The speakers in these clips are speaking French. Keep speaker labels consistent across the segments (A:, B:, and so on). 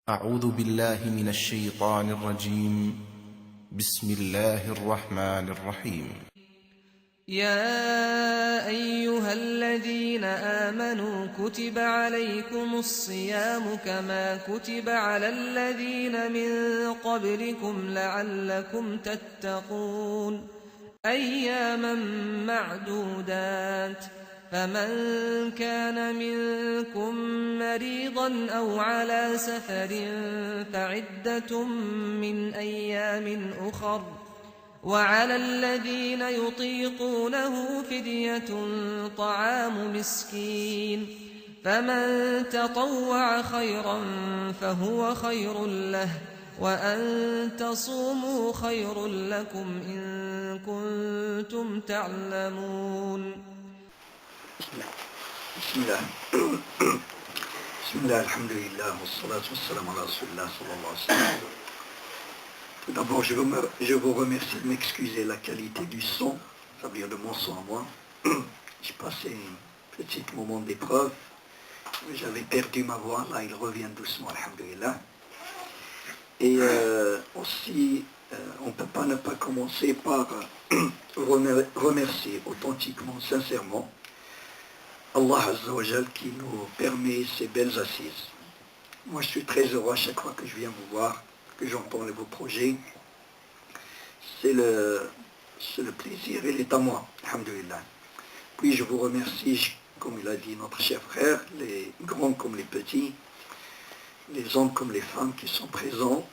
A: أعوذ بالله من الشيطان الرجيم. بسم الله الرحمن الرحيم.
B: يا أيها الذين آمنوا كتب عليكم الصيام كما كتب على الذين من قبلكم لعلكم تتقون أياما معدودات فمن كان منكم مريضا أو على سفر فعدة من أيام أخر وعلى الذين يطيقونه فدية طعام مسكين فمن تطوع خيرا فهو خير له وأن تصوموا خير لكم إن كنتم تعلمون.
C: بسم الله بسم الله الحمد لله والصلاة والسلام على رسول الله صلى الله عليه وسلم. Tout d'abord, je vous remercie de m'excuser la qualité du son, ça veut dire de mon son à moi. J'ai passé un petit moment d'épreuve, j'avais perdu ma voix, là il revient doucement, alhamdulillah. Et aussi, on ne peut pas ne pas commencer par remercier authentiquement, sincèrement, Allah Azza wa Jal qui nous permet ces belles assises. Moi je suis très heureux à chaque fois que je viens vous voir, que j'entends vos projets. C'est le plaisir, il est à moi, alhamdulillah. Puis je vous remercie, comme il a dit notre cher frère, les grands comme les petits, les hommes comme les femmes qui sont présents.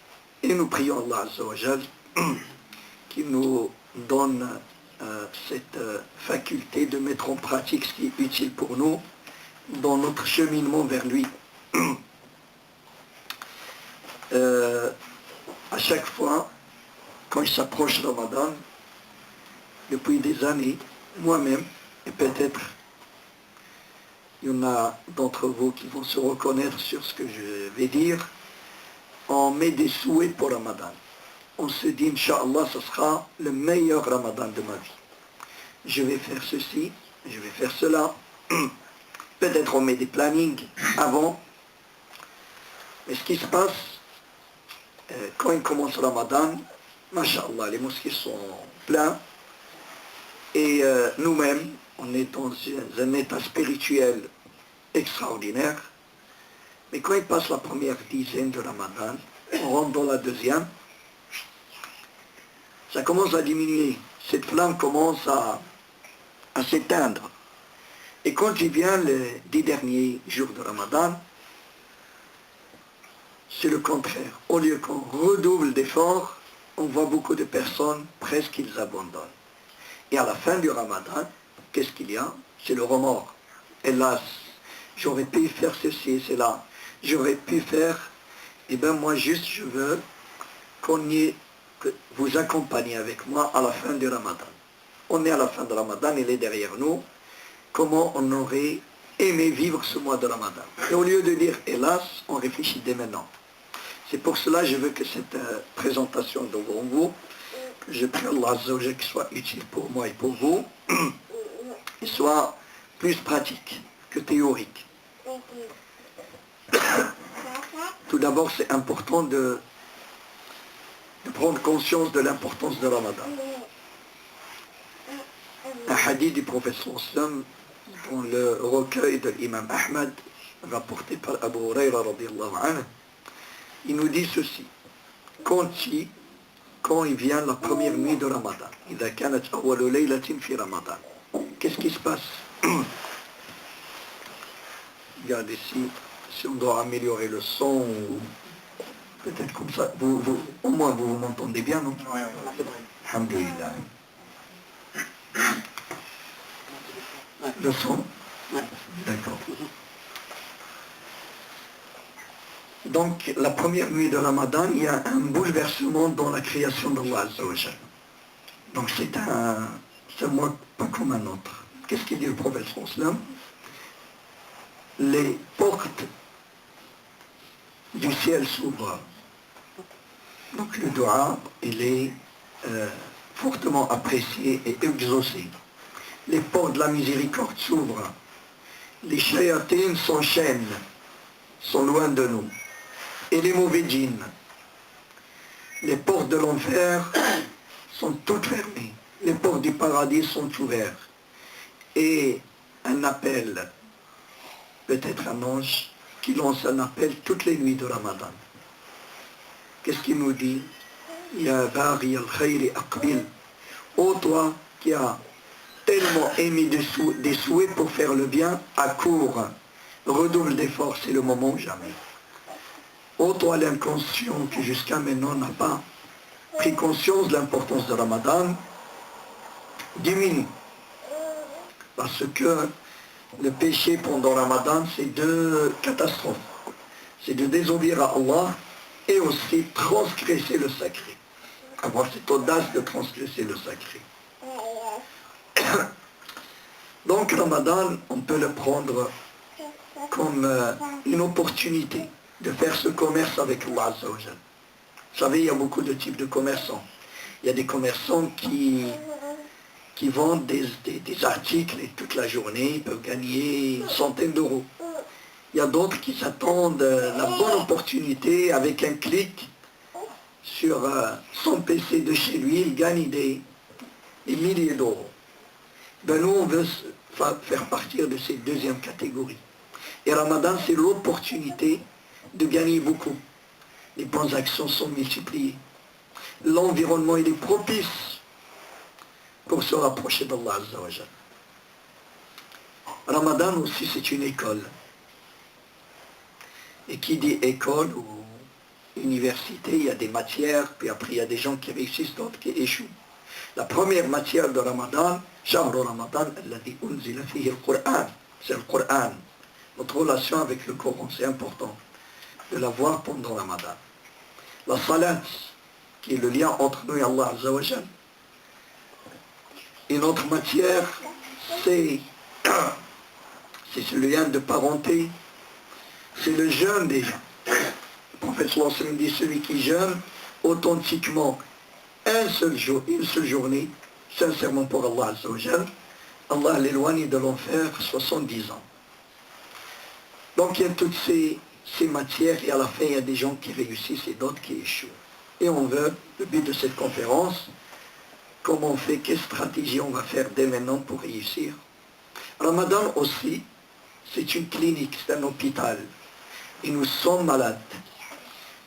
C: Et nous prions Allah Azza wa Jal qui nous donne cette faculté de mettre en pratique ce qui est utile pour nous dans notre cheminement vers lui. À chaque fois, quand il s'approche de Ramadan, depuis des années, moi-même, et peut-être il y en a d'entre vous qui vont se reconnaître sur ce que je vais dire, on met des souhaits pour Ramadan. On se dit, Inch'Allah, ce sera le meilleur Ramadan de ma vie. Je vais faire ceci, je vais faire cela. Peut-être on met des plannings avant. Mais ce qui se passe, quand il commence Ramadan, Masha'Allah, les mosquées sont pleines. Et nous-mêmes, on est dans un état spirituel extraordinaire. Mais quand il passe la première dizaine de Ramadan, on rentre dans la deuxième, ça commence à diminuer. Cette flamme commence à s'éteindre. Et quand il vient les 10 derniers jours de Ramadan, c'est le contraire. Au lieu qu'on redouble d'efforts, on voit beaucoup de personnes, presque ils abandonnent. Et à la fin du Ramadan, qu'est-ce qu'il y a? C'est le remords. Hélas, j'aurais pu faire ceci et cela. J'aurais pu faire, eh bien moi juste je veux que vous accompagnez avec moi à la fin du Ramadan. On est à la fin de Ramadan, il est derrière nous. Comment on aurait aimé vivre ce mois de Ramadan? Et au lieu de dire hélas, on réfléchit dès maintenant. C'est pour cela que je veux que cette présentation devant vous, que je prie Allah Azza wa Jalla qu'il soit utile pour moi et pour vous, et soit plus pratique que théorique. Tout d'abord, c'est important de prendre conscience de l'importance de Ramadan. Un hadith du prophète sallam dans le recueil de l'imam Ahmad, rapporté par Abu Huraira radiyallahu anhu, il nous dit ceci: quand il vient la première nuit de Ramadan, إذا كانت أول ليلة في رمضان, qu'est-ce qui se passe? Regardez si on doit améliorer le son, peut-être comme ça, au moins vous m'entendez bien, non? Oui, alhamdulillah. Le son? D'accord. Donc, la première nuit de Ramadan, il y a un bouleversement dans la création d'Allah Azza wa Jalla. Donc, c'est un mois pas comme un autre. Qu'est-ce qu'il dit le prophète sallam? Les portes du ciel s'ouvrent. Donc, le dua, il est fortement apprécié et exaucé. Les portes de la miséricorde s'ouvrent. Les shayatines s'enchaînent, sont loin de nous. et les mauvais djinns. Les portes de l'enfer sont toutes fermées. Les portes du paradis sont ouvertes. Et un appel, peut-être un ange, qui lance un appel toutes les nuits de Ramadan. Qu'est-ce qu'il nous dit? Ya baghi al-khayri aqbil. Ô toi qui as tellement émis des souhaits pour faire le bien, accours, redouble d'efforts, c'est le moment ou jamais. Ô toi l'inconscient qui jusqu'à maintenant n'a pas pris conscience de l'importance de Ramadan, diminue. Parce que le péché pendant Ramadan, c'est deux catastrophes. C'est de désobéir à Allah et aussi transgresser le sacré. Avoir cette audace de transgresser le sacré. Donc Ramadan, on peut le prendre comme une opportunité de faire ce commerce avec Allah Azza wa Jal. Vous savez, il y a beaucoup de types de commerçants. Il y a des commerçants qui vendent des articles et toute la journée, ils peuvent gagner une centaine d'euros. Il y a d'autres qui s'attendent la bonne opportunité avec un clic sur son PC de chez lui, il gagne des milliers d'euros. Ben nous, on veut faire partir de cette deuxième catégorie. Et Ramadan, c'est l'opportunité de gagner beaucoup. Les bonnes actions sont multipliées. L'environnement, il est propice pour se rapprocher d'Allah Azza wa Jal. Ramadan aussi, c'est une école. Et qui dit école ou université, il y a des matières, puis après il y a des gens qui réussissent, d'autres qui échouent. La première matière de Ramadan, Shahru Ramadan, alladhi unzila fihi al-Qur'an, c'est le Qur'an. Notre relation avec le Coran, c'est important de la voir pendant Ramadan. La salat, qui est le lien entre nous et Allah Azza wa Jal. Une autre matière, c'est ce lien de parenté, c'est le jeûne déjà. Le prophète sallallahu alayhi wa sallam dit, celui qui jeûne authentiquement une seule journée, sincèrement pour Allah Azza wa Jal, Allah l'éloigne de l'enfer 70 ans. Donc il y a toutes ces matières et à la fin il y a des gens qui réussissent et d'autres qui échouent. Et on veut, le but de cette conférence, comment on fait, quelle stratégie on va faire dès maintenant pour réussir. Ramadan aussi, c'est une clinique, c'est un hôpital. Et nous sommes malades.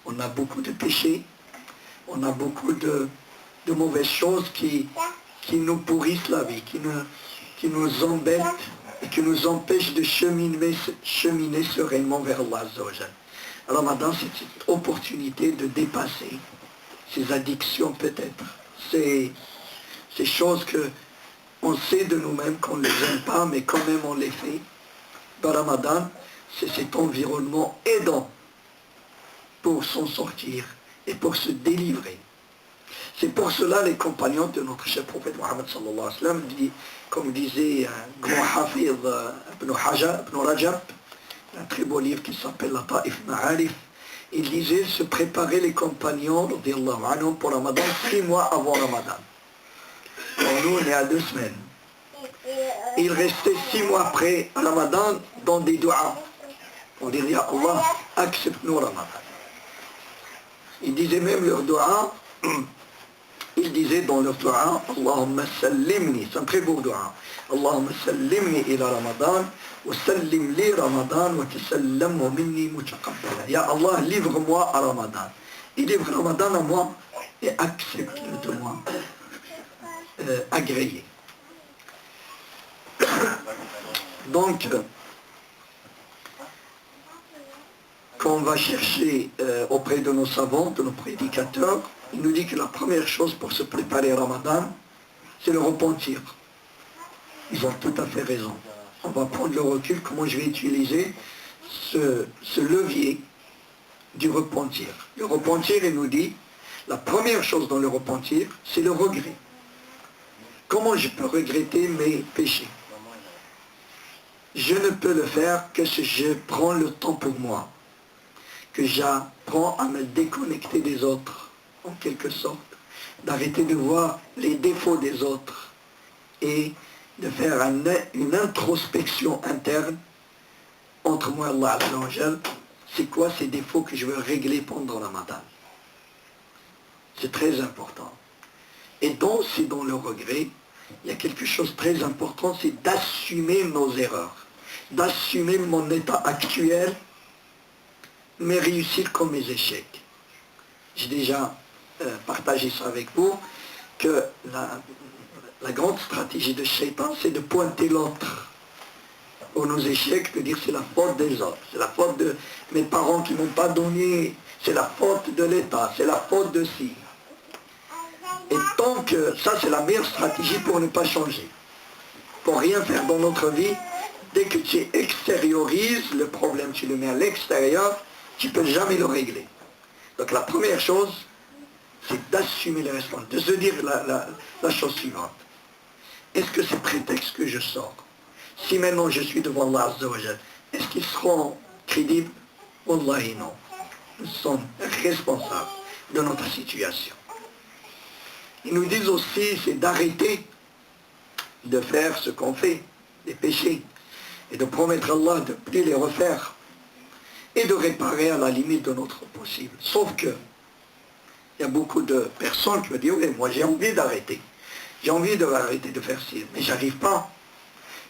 C: On a beaucoup de péchés, on a beaucoup de mauvaises choses qui nous pourrissent la vie, qui nous embêtent et qui nous empêchent de cheminer sereinement vers Allah Azza wa Jal. Ramadan, c'est une opportunité de dépasser ces addictions peut-être, ces choses que on sait de nous-mêmes qu'on ne les aime pas, mais quand même on les fait. Dans Ramadan, c'est cet environnement aidant pour s'en sortir et pour se délivrer. C'est pour cela les compagnons de notre cher prophète Mohammed sallallahu alayhi wa sallam, comme disait un grand hafiz Ibn Rajab, un très beau livre qui s'appelle La Ta'if Ma'arif, il disait se préparer les compagnons pour Ramadan 6 mois avant Ramadan. Pour nous, on est à 2 semaines. Il restait 6 mois après Ramadan dans des du'as. On dirait à Allah, accepte-nous Ramadan. Il disait même leur du'a, il disait dans leur du'a, Allahumma sallimni, c'est un très beau du'a. Allahumma sallimni ila Ramadan, wa sallim li Ramadan, wa tasallamhu minni mutaqabbala. Ya Allah, livre-moi à Ramadan. Et livre Ramadan à moi et accepte-le de moi. Agréé. Donc, quand on va chercher auprès de nos savants, de nos prédicateurs, il nous dit que la première chose pour se préparer à Ramadan, c'est le repentir. Ils ont tout à fait raison. On va prendre le recul, comment je vais utiliser ce levier du repentir. Le repentir, il nous dit, la première chose dans le repentir, c'est le regret. Comment je peux regretter mes péchés? Je ne peux le faire que si je prends le temps pour moi, que j'apprends à me déconnecter des autres, en quelque sorte, d'arrêter de voir les défauts des autres et de faire une introspection interne entre moi et Allah Azza wa Jal c'est quoi ces défauts que je veux régler pendant le Ramadan. C'est très important. Et donc, c'est dans le regret, il y a quelque chose de très important, c'est d'assumer nos erreurs, d'assumer mon état actuel, mes réussites comme mes échecs. J'ai déjà partagé ça avec vous, que la grande stratégie de Shaitan, c'est de pointer l'autre pour nos échecs, de dire c'est la faute des autres, c'est la faute de mes parents qui ne m'ont pas donné, c'est la faute de l'État, c'est la faute de ci. Et tant que ça, c'est la meilleure stratégie pour ne pas changer, pour rien faire dans notre vie. Dès que tu extériorises le problème, tu le mets à l'extérieur, tu ne peux jamais le régler. Donc la première chose, c'est d'assumer les responsabilités, de se dire la chose suivante. Est-ce que c'est prétexte que je sors? Si maintenant je suis devant Allah Azza wa Jal, est-ce qu'ils seront crédibles? Wallahi non. Nous sommes responsables de notre situation. Ils nous disent aussi, c'est d'arrêter de faire ce qu'on fait, des péchés, et de promettre à Allah de ne plus les refaire, et de réparer à la limite de notre possible. Sauf que, il y a beaucoup de personnes qui me disent, oui, moi j'ai envie d'arrêter. J'ai envie d'arrêter de faire ci, mais j'arrive pas.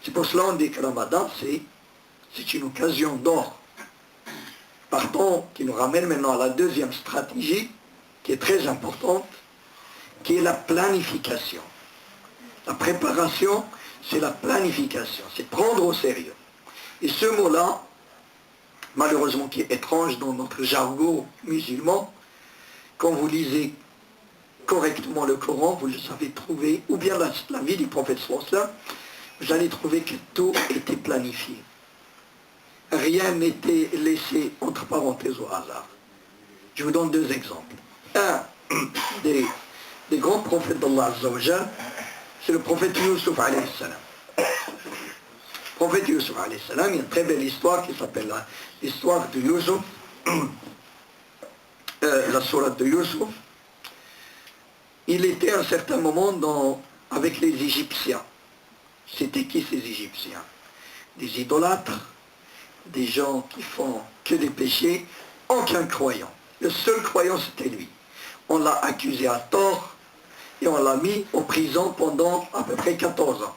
C: C'est pour cela qu'on dit que le Ramadan, c'est une occasion d'or. Partons, qui nous ramène maintenant à la deuxième stratégie, qui est très importante, qui est la planification. La préparation, c'est la planification, c'est prendre au sérieux. Et ce mot-là, malheureusement qui est étrange dans notre jargon musulman, quand vous lisez correctement le Coran, vous le savez trouver, ou bien la vie du prophète sallallahu, vous allez trouver que tout était planifié. Rien n'était laissé entre parenthèses au hasard. Je vous donne deux exemples. Un des grands prophètes d'Allah Azza wa Jal, c'est le prophète Yusuf alayhi salam. Le prophète Yusuf alayhi salam, il y a une très belle histoire qui s'appelle l'histoire de Yusuf, la sourate de Yusuf. Il était à un certain moment avec les Égyptiens. C'était qui ces Égyptiens? Des idolâtres, des gens qui font que des péchés, aucun croyant. Le seul croyant, c'était lui. On l'a accusé à tort et on l'a mis en prison pendant à peu près 14 ans.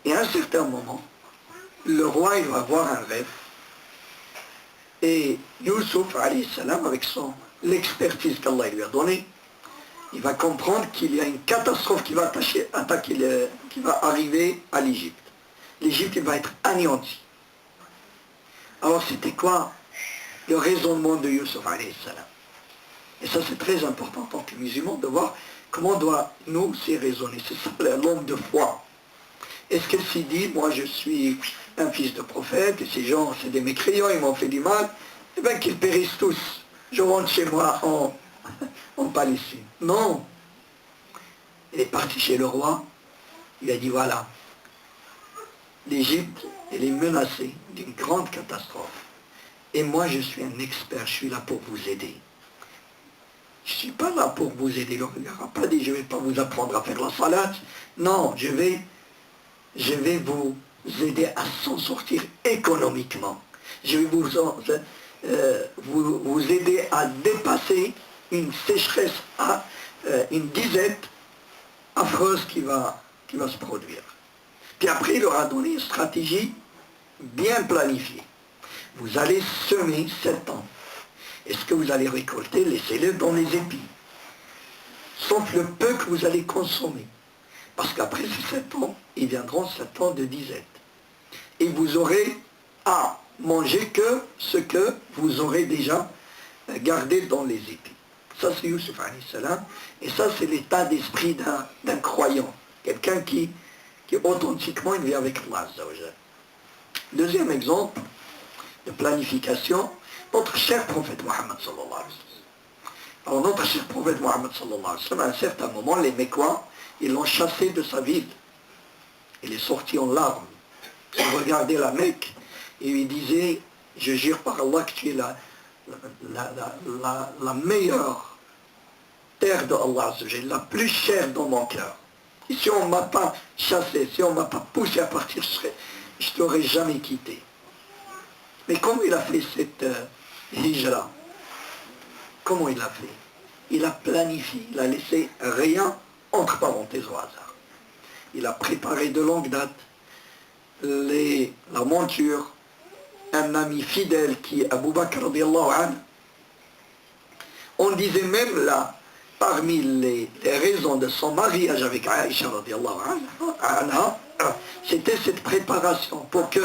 C: Et à un certain moment, le roi, il va avoir un rêve. Et Yusuf, alayhi salam, avec l'expertise qu'Allah lui a donnée, il va comprendre qu'il y a une catastrophe qui va qui va arriver à l'Égypte. L'Égypte, il va être anéantie. Alors c'était quoi le raisonnement de Yusuf alayhi salam? Et ça c'est très important en tant que musulman de voir comment on doit nous s'y raisonner. C'est ça l'homme de foi. Est-ce qu'elle s'y dit, moi je suis un fils de prophète, et ces gens c'est des mécréants, ils m'ont fait du mal, eh bien qu'ils périssent tous. Je rentre chez moi en Palestine. Non. Il est parti chez le roi, il a dit voilà, l'Égypte, elle est menacée d'une grande catastrophe. Et moi je suis un expert, je suis là pour vous aider. Je ne suis pas là pour vous aider. Il n'a pas dit je ne vais pas vous apprendre à faire la salade. Non, je vais vous aider à s'en sortir économiquement. Je vais vous aider à dépasser une sécheresse, une disette affreuse qui va se produire. Puis après, il leur a donné une stratégie bien planifiée. Vous allez semer 7 ans. Et ce que vous allez récolter, laissez-le dans les épis. Sauf le peu que vous allez consommer. Parce qu'après ces 7 ans, ils viendront 7 ans de disette. Et vous aurez à manger que ce que vous aurez déjà gardé dans les épis. Ça c'est Yusuf alayhi salam. Et ça c'est l'état d'esprit d'un croyant. Quelqu'un qui authentiquement il vit avec Allah Azza wa Jal. Deuxième exemple de planification, notre cher prophète Mohammed sallallahu alayhi wa sallam. Alors notre cher prophète Mohammed sallallahu alayhi wa sallam, à un certain moment, les Mécois, ils l'ont chassé de sa ville. Il est sorti en larmes. Il regardait la Mecque et il disait, je jure par Allah que tu es la meilleure terre de Allah, la plus chère dans mon cœur. Et si on ne m'a pas chassé, si on ne m'a pas poussé à partir, je ne t'aurais jamais quitté. Mais comment il a fait cette hijra? Comment il a fait? Il a planifié, il a laissé rien entre parenthèses au hasard. Il a préparé de longue date la monture, un ami fidèle qui est Abu Bakr radiallahu anhu. On disait même là, parmi les raisons de son mariage avec Aïcha radiallahu anha, c'était cette préparation pour que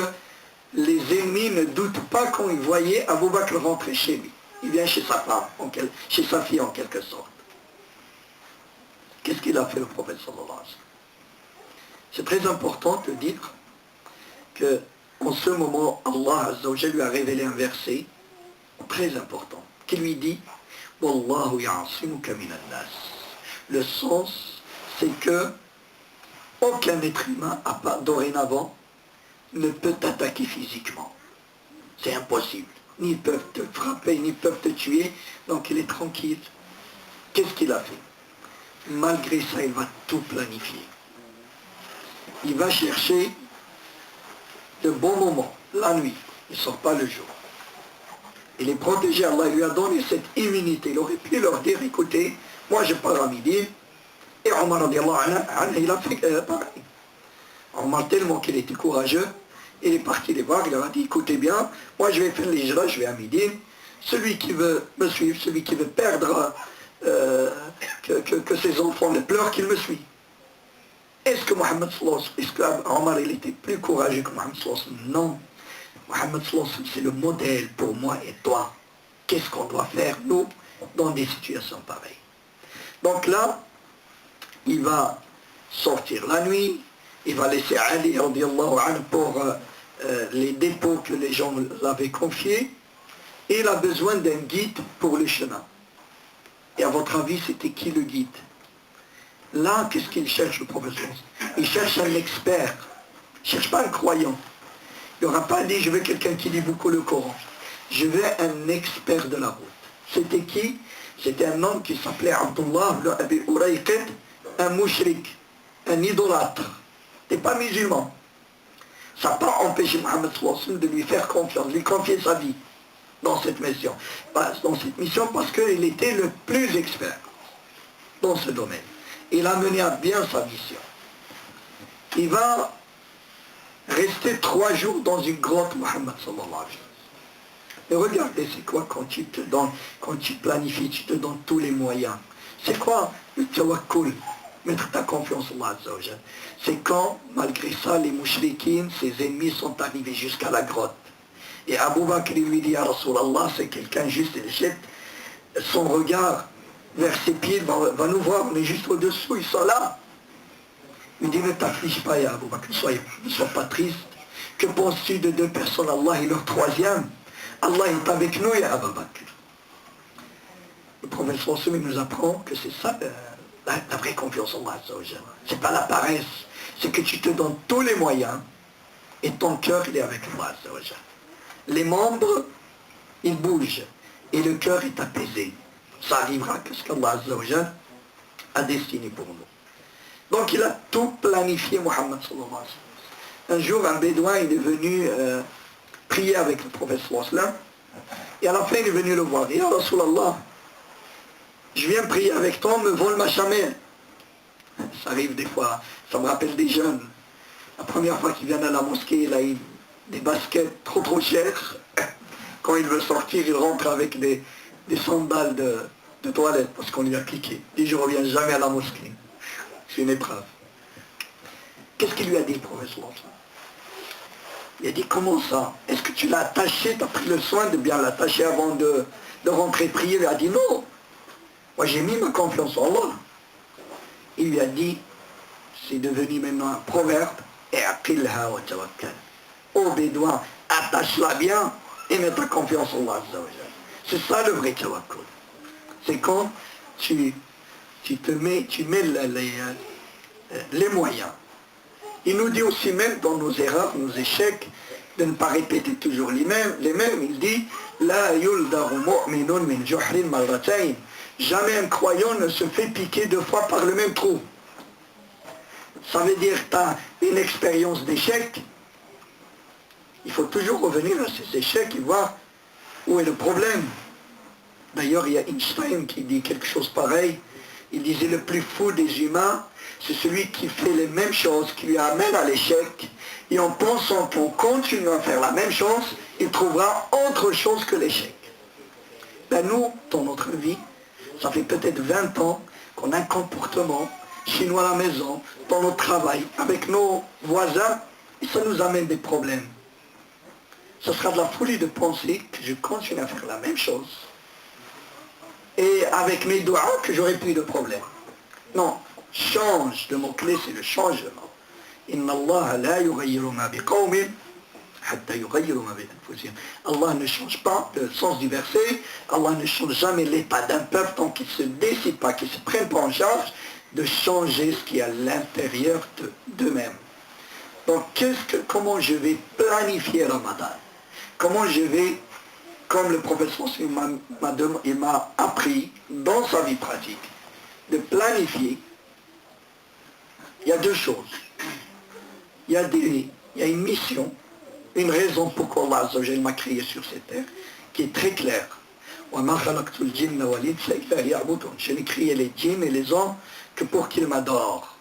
C: les ennemis ne doutent pas quand ils voyaient Abu Bakr rentrer chez lui. Il vient chez sa femme, chez sa fille en quelque sorte. Qu'est-ce qu'il a fait le prophète sallallahu alayhi wa sallam? C'est très important de dire que en ce moment, Allah Azza wa Jalla lui a révélé un verset très important qui lui dit Wallahu ya'asimuka minan nas. Le sens, c'est que aucun être humain, à part dorénavant, ne peut t'attaquer physiquement. C'est impossible. Ni ils peuvent te frapper, ni ils peuvent te tuer. Donc il est tranquille. Qu'est-ce qu'il a fait? Malgré ça, il va tout planifier. Il va chercher de bons moments, la nuit. Il ne sort pas le jour. Il est protégé. Allah lui a donné cette immunité. Il aurait pu leur dire, écoutez, moi je pars à midi. Et Omar radiallahu anhu, il a fait pareil. Omar, tellement qu'il était courageux, il est parti les voir, il leur a dit, écoutez bien, moi je vais faire l'hijra, je vais à midi. Celui qui veut me suivre, celui qui veut perdre, que ses enfants ne pleurent, qu'il me suit. Est-ce que Mohammed sallallahu alayhi wa sallam, est-ce que Omar il était plus courageux que Mohammed sallallahu alayhi wa sallam? Non. Mohammed sallallahu alayhi wa sallam, c'est le modèle pour moi et toi. Qu'est-ce qu'on doit faire, nous, dans des situations pareilles? Donc là, il va sortir la nuit, il va laisser Ali radiallahu anhu pour les dépôts que les gens l'avaient confiés, et il a besoin d'un guide pour le chemin. Et à votre avis, c'était qui le guide? Là, qu'est-ce qu'il cherche, le professeur? Il cherche un expert, il ne cherche pas un croyant. Il n'aura pas dit, je veux quelqu'un qui lit beaucoup le Coran. Je veux un expert de la route. C'était qui? C'était un homme qui s'appelait Abdullah ibn Abi Urayqid, un mouchrik, un idolâtre. Il n'est pas musulman. Ça n'a pas empêché Mohammed sallallahu alayhi wa sallam de lui faire confiance, de lui confier sa vie dans cette mission. Dans cette mission parce qu'il était le plus expert dans ce domaine. Il a mené à bien sa mission. Il va rester 3 jours dans une grotte, Mohammed sallallahu alayhi wa sallam. Et regardez, c'est quoi quand tu planifies, tu te donnes tous les moyens. C'est quoi le tawakkul? Mettre ta confiance en Allah Azza wa Jal. C'est quand, malgré ça, les mouchriquines, ses ennemis sont arrivés jusqu'à la grotte. Et Abu Bakr lui dit à Rasulallah, c'est quelqu'un juste, il jette son regard vers ses pieds, va nous voir, on est juste au-dessous, ils sont là. Il dit, ne t'afflige pas, ya Abu Bakr, ne sois pas triste. Que penses-tu de 2 personnes, Allah est leur 3e? Allah est avec nous, ya Abu Bakr. Le prophète sallallahu alayhi wa sallam nous apprend que c'est ça la vraie confiance en Allah. C'est pas la paresse, c'est que tu te donnes tous les moyens et ton cœur il est avec Allah. Les membres, ils bougent et le cœur est apaisé. Ça arrivera que ce qu'Allah a destiné pour nous. Donc il a tout planifié, Mohammed sallallahu alayhi wa sallam. Un jour, un bédouin il est venu prier avec le prophète sallallahu alayhi wa sallam et à la fin il est venu le voir. Il dit, Ya Rasulallah, je viens prier avec toi, on me vole ma chamelle. Ça arrive des fois, ça me rappelle des jeunes. La première fois qu'ils viennent à la mosquée, il a eu des baskets trop chères. Quand il veut sortir, il rentre avec des sandales de toilette parce qu'on lui a piqué. Il dit, je ne reviens jamais à la mosquée. C'est une épreuve. Qu'est-ce qu'il lui a dit, le professeur? Il a dit, comment ça? Est-ce que tu l'as attaché, tu as pris le soin de bien l'attacher avant de rentrer prier? Il a dit, non. Moi j'ai mis ma confiance en Allah. Il lui a dit, c'est devenu maintenant un proverbe, I'aqilha wa tawakkal. Ô bédouin, attache-la bien et mets ta confiance en Allah. C'est ça le vrai tawakkul. C'est quand tu mets les moyens. Il nous dit aussi même dans nos erreurs, nos échecs, de ne pas répéter toujours les mêmes. Il dit, La yuldaru mu'minun min juhrin marratayn. Jamais un croyant ne se fait piquer 2 fois par le même trou. Ça veut dire que tu as une expérience d'échec, Il faut toujours revenir à ces échecs et voir où est le problème. D'ailleurs, il y a Einstein qui dit quelque chose pareil. Il disait le plus fou des humains, c'est celui qui fait les mêmes choses, qui lui amène à l'échec. Et en pensant qu'en continuant à faire la même chose, il trouvera autre chose que l'échec. Ben nous, dans notre vie, ça fait peut-être 20 ans qu'on a un comportement chez nous à la maison, dans notre travail, avec nos voisins, et ça nous amène des problèmes. Ce sera de la folie de penser que je continue à faire la même chose et avec mes doigts que j'aurai plus de problèmes. Non, change, le mot-clé c'est le changement. Inna Allah la yughayyiru ma biqawmin hatta yughayyiru ma bi anfusihim. Allah ne change pas, le sens du verset, Allah ne change jamais l'état d'un peuple tant qu'il ne se décide pas, qu'il ne se prenne pas en charge de changer ce qui est à l'intérieur d'eux-mêmes. Donc comment je vais planifier Ramadan? Comment je vais, comme le professeur il m'a appris dans sa vie pratique, de planifier. Il y a deux choses. Il y a une mission, une raison pourquoi Allah Azza wa Jalla m'a créé sur cette terre, qui est très claire. Je n'ai créé les djinns et les hommes que pour qu'ils m'adorent.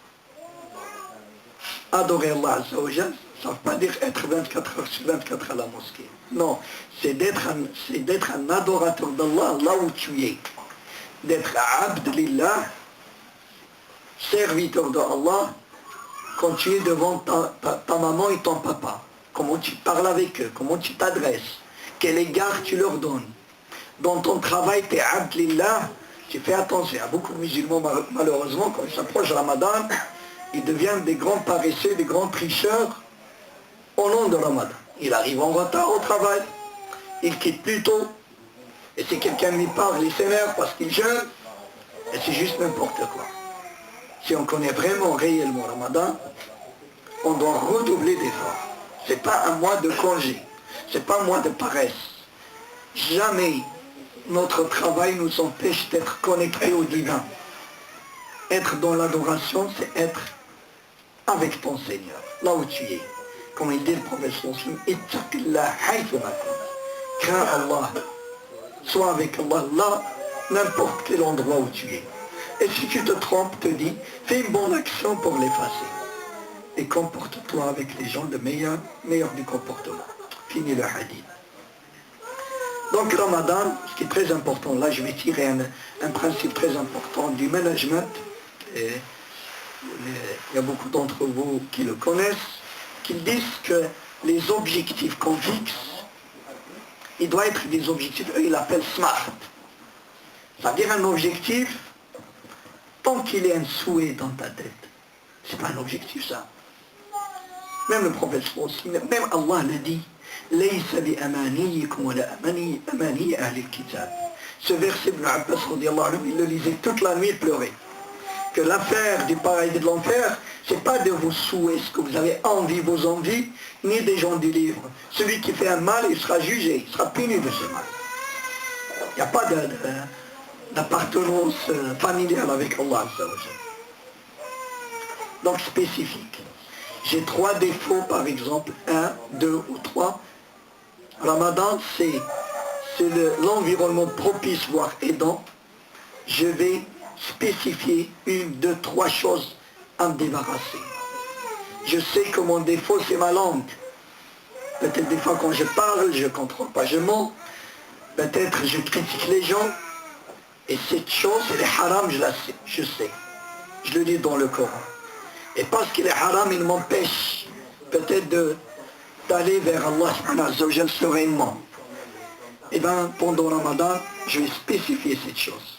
C: Adorer Allah Azza wa Jalla, ça ne veut pas dire être 24 heures sur 24 à la mosquée. Non, c'est d'être un adorateur d'Allah là où tu es. D'être abd lillah, serviteur d'Allah, quand tu es devant ta maman et ton papa. Comment tu parles avec eux, comment tu t'adresses, quel égard tu leur donnes. Dans ton travail, tu es abd lillah, tu fais attention. Il y a beaucoup de musulmans, malheureusement, quand ils s'approchent de Ramadan, ils deviennent des grands paresseux, des grands tricheurs au nom de Ramadan. Il arrive en retard au travail, il quitte plus tôt, et si quelqu'un lui parle, il s'énerve parce qu'il jeûne, et c'est juste n'importe quoi. Si on connaît vraiment, réellement Ramadan, on doit redoubler d'efforts. Ce n'est pas un mois de congé, ce n'est pas un mois de paresse. Jamais notre travail nous empêche d'être connectés au divin. Être dans l'adoration, c'est être avec ton Seigneur, là où tu es. Comme il dit le prophète sallallahu alayhi wa sallam, crains Allah, sois avec Allah là, n'importe quel endroit où tu es. Et si tu te trompes, te dis, fais une bonne action pour l'effacer. Et comporte-toi avec les gens le meilleur du comportement. Fini le hadith. Donc Ramadan, ce qui est très important, là je vais tirer un principe très important du management. Et il y a beaucoup d'entre vous qui le connaissent, qui disent que les objectifs qu'on fixe, il doit être des objectifs, eux ils l'appellent SMART. C'est-à-dire un objectif, tant qu'il est un souhait dans ta tête, c'est pas un objectif ça. Même le prophète, même Allah l'a dit, لَيْسَ بِأَمَانِيِّكُمْ وَلَا أَمَانِيِّ أَهْلِ الْكِتَابِ. Ce verset, Ibn Abbas, il le lisait toute la nuit et pleurait. Que l'affaire du paradis et de l'enfer, ce n'est pas de vos souhaits, ce que vous avez envie, vos envies, ni des gens du livre. Celui qui fait un mal, il sera jugé, il sera puni de ce mal. Il n'y a pas d'appartenance familiale avec Allah. Donc spécifique. J'ai 3 défauts par exemple, 1, 2 ou 3. Ramadan, c'est l'environnement propice, voire aidant. Je vais spécifier 1, 2, 3 choses à me débarrasser. Je sais que mon défaut, c'est ma langue. Peut-être des fois quand je parle, je ne contrôle pas, je mens. Peut-être je critique les gens. Et cette chose, elle est haram, je sais. Je le dis dans le Coran. Et parce qu'il est haram, il m'empêche peut-être d'aller vers Allah subhanahu wa ta'ala sereinement. Et bien, pendant Ramadan, je vais spécifier cette chose.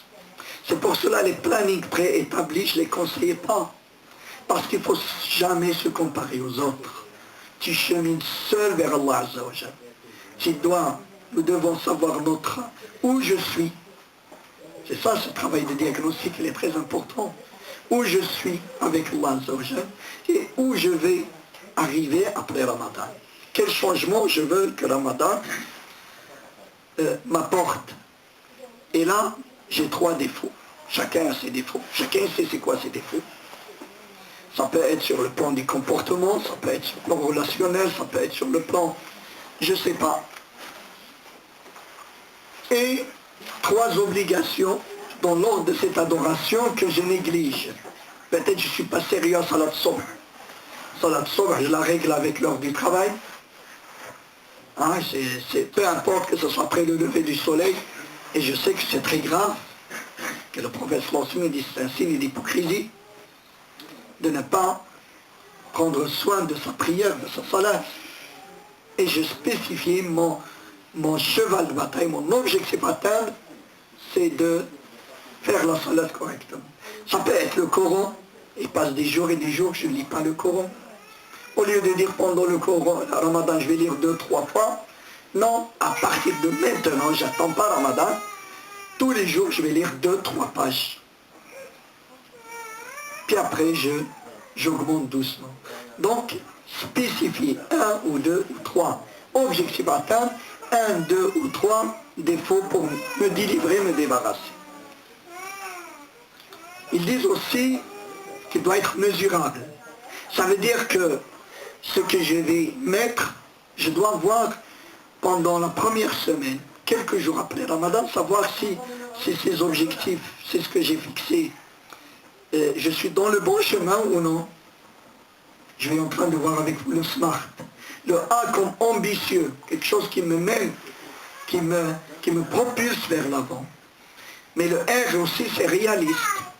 C: C'est pour cela les plannings préétablis, je ne les conseille pas. Parce qu'il ne faut jamais se comparer aux autres. Tu chemines seul vers Allah Azza wa Jalla. Nous devons savoir où je suis. C'est ça ce travail de diagnostic, il est très important. Où je suis avec Allah Azza wa Jalla et où je vais arriver après Ramadan. Quel changement je veux que Ramadan m'apporte. Et là, j'ai 3 défauts. Chacun a ses défauts. Chacun sait c'est quoi ses défauts. Ça peut être sur le plan du comportement, ça peut être sur le plan relationnel, ça peut être sur le plan je ne sais pas. Et 3 obligations dans l'ordre de cette adoration que je néglige. Peut-être que je ne suis pas sérieux à Salat Sobh. Salat Sobh, je la règle avec l'heure du travail. Hein, peu importe que ce soit après le lever du soleil, et je sais que c'est très grave, que le prophète sallallahu dit c'est un signe d'hypocrisie, de ne pas prendre soin de sa prière, de sa salat. Et je spécifie mon cheval de bataille, mon objectif à atteindre, c'est de faire la salat correctement. Ça peut être le Coran, il passe des jours et des jours que je ne lis pas le Coran. Au lieu de dire pendant le Coran, le Ramadan, je vais lire 2-3 fois, non, à partir de maintenant, j'attends pas Ramadan, tous les jours je vais lire 2-3 pages. Puis après, j'augmente doucement. Donc, spécifier 1 ou 2 ou 3 objectifs à atteindre, 1, 2 ou 3 défauts pour me délivrer, me débarrasser. Ils disent aussi qu'il doit être mesurable. Ça veut dire que ce que je vais mettre, je dois voir pendant la première semaine, quelques jours après Ramadan, savoir si ces objectifs, c'est ce que j'ai fixé, je suis dans le bon chemin ou non. Je vais en train de voir avec vous le SMART. Le A comme ambitieux, quelque chose qui me mène, qui me propulse vers l'avant. Mais le R aussi, c'est réaliste.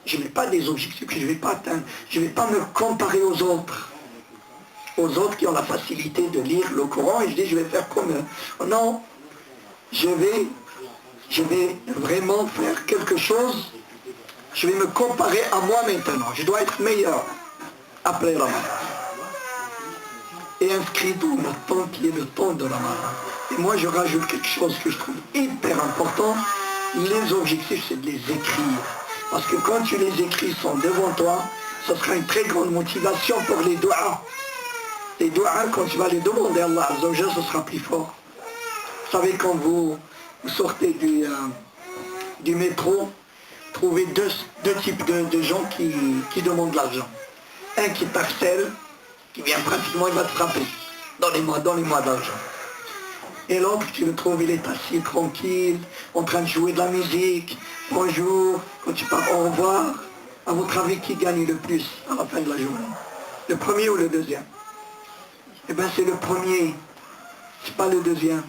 C: Je n'ai pas des objectifs que je ne vais pas atteindre. Je ne vais pas me comparer aux autres. Aux autres qui ont la facilité de lire le Coran et je dis je vais faire comme eux. Non, je vais vraiment faire quelque chose. Je vais me comparer à moi maintenant. Je dois être meilleur après Ramadan. Et inscrit dans le temps qui est le temps de Ramadan. Et moi je rajoute quelque chose que je trouve hyper important. Les objectifs, c'est de les écrire. Parce que quand tu les écris, ils sont devant toi, ce sera une très grande motivation pour les doigts. Les doigts, quand tu vas les demander à Allah Azza wa Jalla, ce sera plus fort. Vous savez, quand vous sortez du métro, trouvez deux types de gens qui demandent l'argent. Un qui t'harcèle, qui vient pratiquement, il va te frapper. Donnez-moi d'argent. Et l'autre, tu le trouves, il est assis tranquille, en train de jouer de la musique. Bonjour, quand tu pars, au revoir. À votre avis, qui gagne le plus à la fin de la journée? Le premier ou le deuxième? Eh bien, c'est le premier, c'est pas le deuxième.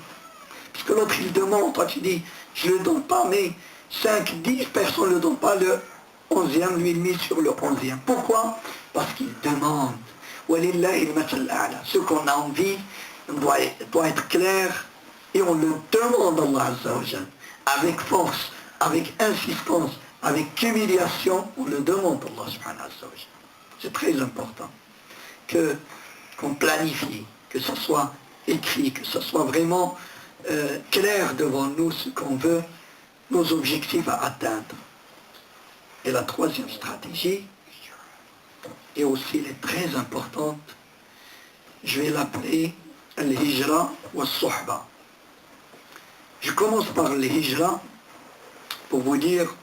C: Parce que l'autre, il demande, toi tu dis, je ne le donne pas, mais 5, 10 personnes ne le donnent pas, le 11e, lui, il mise sur le 11e. Pourquoi? Parce qu'il demande. Ce qu'on a envie doit être clair, et on le demande à Allah Azza wa Jalla, avec force, avec insistance, avec humiliation, on le demande à Allah subhanahu wa ta'ala. C'est très important qu'on planifie, que ce soit écrit, que ce soit vraiment clair devant nous ce qu'on veut, nos objectifs à atteindre. Et la troisième stratégie, et aussi elle est très importante, je vais l'appeler al-hijra wa al-suhba. Je commence par al-hijra pour vous dire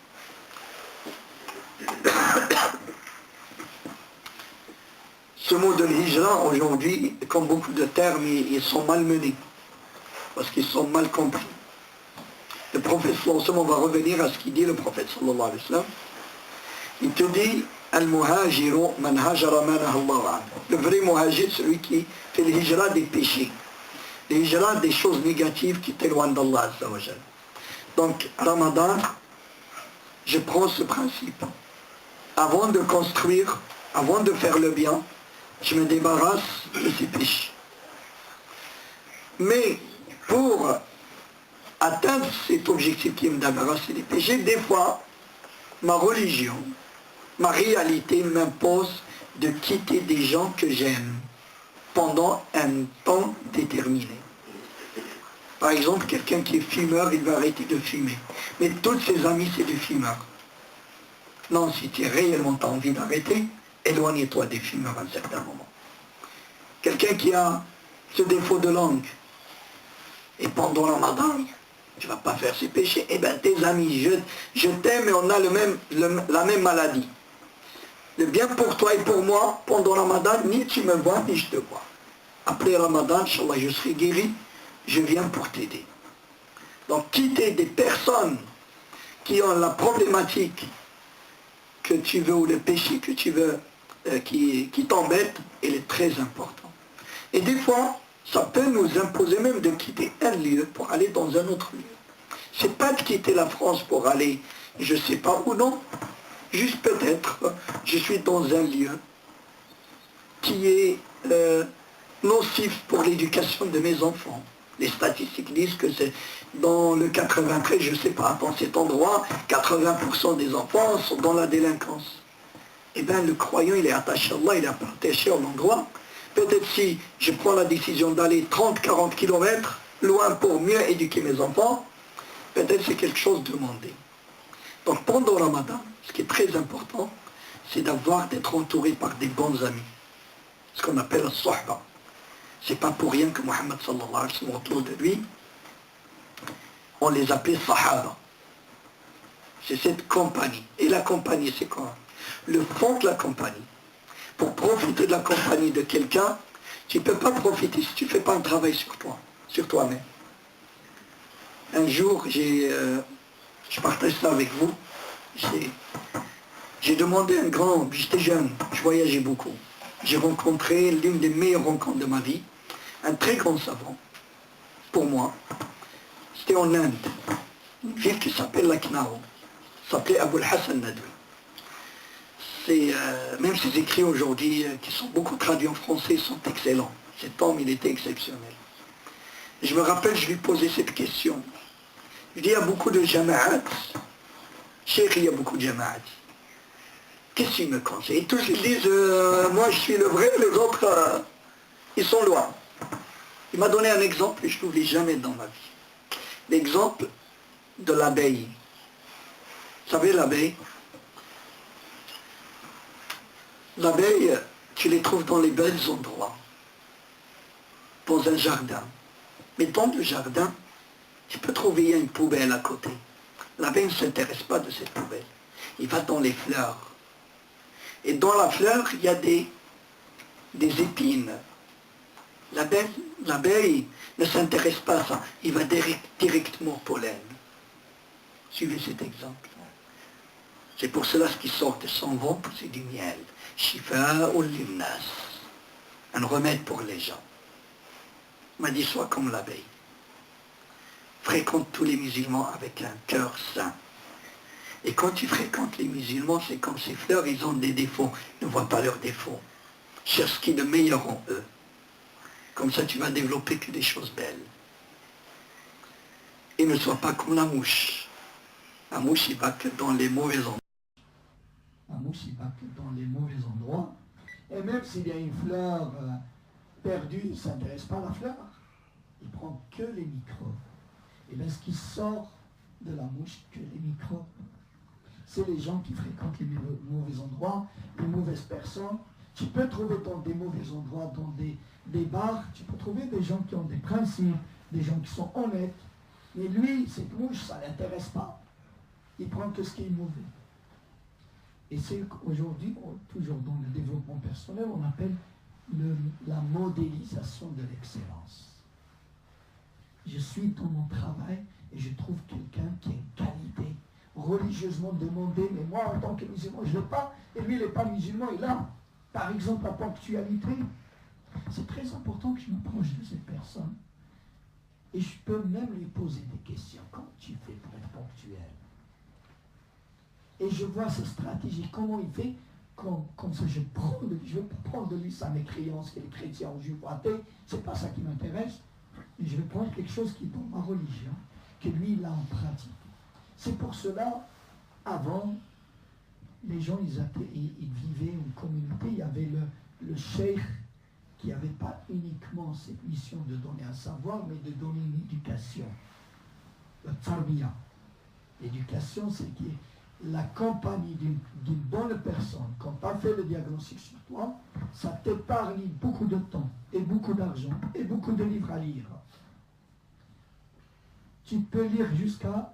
C: ce mot de l'hijra aujourd'hui, comme beaucoup de termes, ils sont malmenés parce qu'ils sont mal compris. Le prophète sallallahu alayhi wa sallam, on va revenir à ce qu'il dit le prophète sallallahu alayhi wa sallam. Il te dit al-muhajiru man hajara manaha Allah anhu. Le vrai muhajir, celui qui fait le hijra des péchés, le hijra des choses négatives qui t'éloignent d'Allah Azza wa Jalla. Donc Ramadan, je prends ce principe. Avant de construire, avant de faire le bien, je me débarrasse de ces péchés. Mais pour atteindre cet objectif qui est de me débarrasser des péchés, des fois, ma religion, ma réalité m'impose de quitter des gens que j'aime pendant un temps déterminé. Par exemple, quelqu'un qui est fumeur, il va arrêter de fumer. Mais tous ses amis, c'est des fumeurs. Non, si tu as réellement envie d'arrêter, éloigne-toi des fumeurs à un certain moment. Quelqu'un qui a ce défaut de langue, et pendant le Ramadan, tu ne vas pas faire ses péchés, eh bien tes amis, je t'aime et on a la même maladie. Le bien pour toi et pour moi, pendant le Ramadan, ni tu me vois, ni je te vois. Après le Ramadan, Inch'Allah, je serai guéri, je viens pour t'aider. Donc quitter des personnes qui ont la problématique que tu veux ou le péché que tu veux, qui t'embête, il est très important. Et des fois, ça peut nous imposer même de quitter un lieu pour aller dans un autre lieu. C'est pas de quitter la France pour aller, je sais pas où, non. Juste peut-être, je suis dans un lieu qui est nocif pour l'éducation de mes enfants. Les statistiques disent que c'est dans le 93, je ne sais pas, dans cet endroit, 80% des enfants sont dans la délinquance. Eh bien, le croyant, il est attaché à Allah, il est attaché à l'endroit. Peut-être si je prends la décision d'aller 30-40 km loin pour mieux éduquer mes enfants, peut-être c'est quelque chose de demandé. Donc pendant le Ramadan, ce qui est très important, c'est d'être entouré par des bons amis. Ce qu'on appelle la sohba. C'est pas pour rien que Mohammed sallallahu alayhi wa sallam autour de lui, on les appelait sahaba. C'est cette compagnie. Et la compagnie, c'est quoi? Le fond de la compagnie. Pour profiter de la compagnie de quelqu'un, tu ne peux pas profiter si tu ne fais pas un travail sur toi, sur toi-même. Un jour, je partage ça avec vous, j'ai demandé à un grand, j'étais jeune, je voyageais beaucoup. J'ai rencontré l'une des meilleures rencontres de ma vie, un très grand savant, pour moi. C'était en Inde, une ville qui s'appelle Lucknow, s'appelait Abul Hassan Nadwi. Même ses écrits aujourd'hui, qui sont beaucoup traduits en français, sont excellents. Cet homme, il était exceptionnel. Et je me rappelle, je lui posais cette question. Je dis, il y a beaucoup de jama'at. Cheikh, il y a beaucoup de jama'at. Qu'est-ce qu'il me conseille? Et tous ils disent, moi je suis le vrai, les autres, ils sont loin. Il m'a donné un exemple et je ne l'oublie jamais dans ma vie. L'exemple de l'abeille. Vous savez, l'abeille? L'abeille, tu les trouves dans les belles endroits, dans un jardin. Mais dans le jardin, tu peux trouver une poubelle à côté. L'abeille ne s'intéresse pas de cette poubelle. Il va dans les fleurs. Et dans la fleur, il y a des épines. L'abeille ne s'intéresse pas à ça. Il va directement au pollen. Suivez cet exemple. C'est pour cela ce qui sort de son ventre, c'est du miel. Shifa'ul linnas. Un remède pour les gens. Il m'a dit, sois comme l'abeille. Fréquente tous les musulmans avec un cœur sain. Et quand tu fréquentes les musulmans, c'est comme ces fleurs, ils ont des défauts. Ne vois pas leurs défauts. Cherche ce qui est de meilleur en eux. Comme ça, tu vas développer que des choses belles. Et ne sois pas comme la mouche. La mouche, il va que dans les mauvais endroits.
D: La mouche, il va que dans les mauvais endroits. Et même s'il y a une fleur perdue, il ne s'intéresse pas à la fleur. Il prend que les microbes. Et bien, ce qui sort de la mouche, que les microbes, c'est les gens qui fréquentent les mauvais endroits, les mauvaises personnes. Tu peux trouver dans des mauvais endroits, dans des bars, tu peux trouver des gens qui ont des principes, des gens qui sont honnêtes. Mais lui, cette mouche, ça ne l'intéresse pas. Il prend que ce qui est mauvais. Et c'est qu'aujourd'hui, toujours dans le développement personnel, on appelle la modélisation de l'excellence. Je suis dans mon travail et je trouve quelqu'un qui a une qualité religieusement demandée, mais moi en tant que musulman, je ne l'ai pas, et lui il n'est pas musulman, il a, par exemple, la ponctualité. C'est très important que je m'approche de cette personne. Et je peux même lui poser des questions. Comment tu fais pour être ponctuel? Et je vois sa stratégie, comment il fait, comme ça je veux pas prendre de lui sa mécréance, qu'il est chrétien ou juif ou athée, c'est pas ça qui m'intéresse. Mais je vais prendre quelque chose qui est dans ma religion, que lui il a en pratique. C'est pour cela, avant, les gens ils vivaient en communauté, il y avait le cheikh qui n'avait pas uniquement cette mission de donner un savoir, mais de donner une éducation. La tarbiya. L'éducation, c'est la compagnie d'une bonne personne. Quand tu as fait le diagnostic sur toi, ça t'épargne beaucoup de temps, et beaucoup d'argent, et beaucoup de livres à lire. Tu peux lire jusqu'à